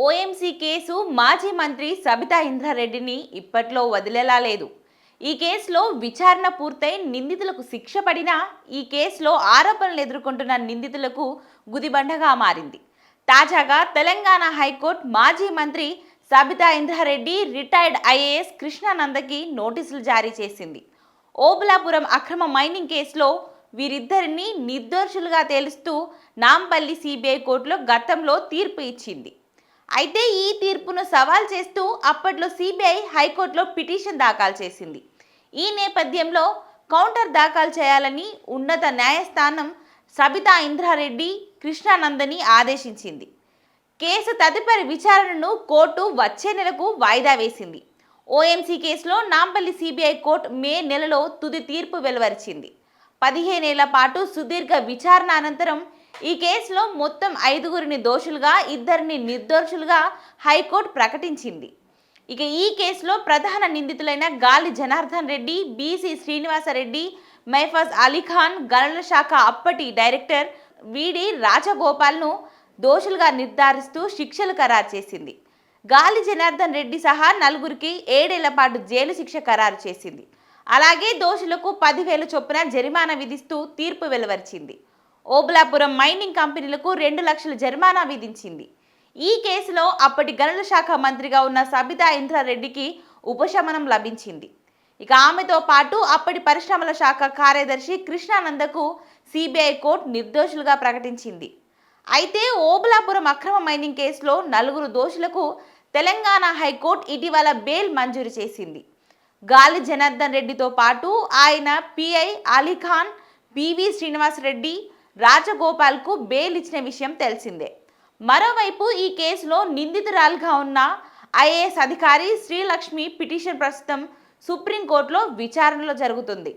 OMC case మాజీ మంత్రి సబితా ఇంద్రారెడ్డిని ఇప్పట్లో వదిలేలా లేదు. ఈ కేసులో విచారణ పూర్తయి నిందితులకు శిక్ష పడినా ఈ కేసులో ఆరోపణలు ఎదుర్కొంటున్న నిందితులకు గుదిబండగా మారింది. తాజాగా తెలంగాణ హైకోర్టు మాజీ మంత్రి సబితా ఇంద్రారెడ్డి, రిటైర్డ్ ఐఏఎస్ కృష్ణానందకి నోటీసులు జారీ చేసింది. ఓబులాపురం అక్రమ మైనింగ్ కేసులో వీరిద్దరిని నిర్దోషులుగా తేలుస్తూ నాంపల్లి సిబిఐ కోర్టులో గతంలో తీర్పు ఇచ్చింది. అయితే ఈ తీర్పును సవాల్ చేస్తూ అప్పట్లో సిబిఐ హైకోర్టులో పిటిషన్ దాఖలు చేసింది. ఈ నేపథ్యంలో కౌంటర్ దాఖలు చేయాలని ఉన్నత న్యాయస్థానం సబితా ఇంద్రారెడ్డి, కృష్ణానందని ఆదేశించింది. కేసు తదుపరి విచారణను కోర్టు వచ్చే నెలకు వాయిదా వేసింది. ఓఎంసీ కేసులో నాంపల్లి సిబిఐ కోర్టు మే నెలలో తుది తీర్పు వెలువరించింది. 15 ఏళ్ల పాటు సుదీర్ఘ విచారణ అనంతరం ఈ కేసులో మొత్తం 5గురిని దోషులుగా, 2ని నిర్దోషులుగా హైకోర్టు ప్రకటించింది. ఇక ఈ కేసులో ప్రధాన నిందితులైన గాలి జనార్దన్ రెడ్డి, బీసీ శ్రీనివాసరెడ్డి, మైఫాజ్ అలీఖాన్, గనుల శాఖ అప్పటి డైరెక్టర్ విడి రాజగోపాల్ను దోషులుగా నిర్ధారిస్తూ శిక్షలు ఖరారు చేసింది. గాలి జనార్దన్ రెడ్డి సహా 4గురికి 7 ఏళ్ల పాటు జైలు శిక్ష ఖరారు చేసింది. అలాగే దోషులకు 10,000 చొప్పున జరిమానా విధిస్తూ తీర్పు వెలువరించింది. ఓబులాపురం మైనింగ్ కంపెనీలకు 2 లక్షల జరిమానా విధించింది. ఈ కేసులో అప్పటి గనుల శాఖ మంత్రిగా ఉన్న సబితా ఇంద్రారెడ్డికి ఉపశమనం లభించింది. ఇక ఆమెతో పాటు అప్పటి పరిశ్రమల శాఖ కార్యదర్శి కృష్ణానందకు సిబిఐ కోర్టు నిర్దోషులుగా ప్రకటించింది. అయితే ఓబులాపురం అక్రమ మైనింగ్ కేసులో 4 దోషులకు తెలంగాణ హైకోర్టు ఇటీవల బెయిల్ మంజూరు చేసింది. గాలి జనార్దన్ రెడ్డితో పాటు ఆయన పిఐ అలీఖాన్, పివి శ్రీనివాసరెడ్డి, రాజగోపాల్కు బెయిల్ ఇచ్చిన విషయం తెలిసిందే. మరోవైపు ఈ కేసులో నిందితురాలుగా ఉన్న ఐఏఎస్ అధికారి శ్రీలక్ష్మి పిటిషన్ ప్రస్తుతం సుప్రీంకోర్టులో విచారణలో జరుగుతుంది.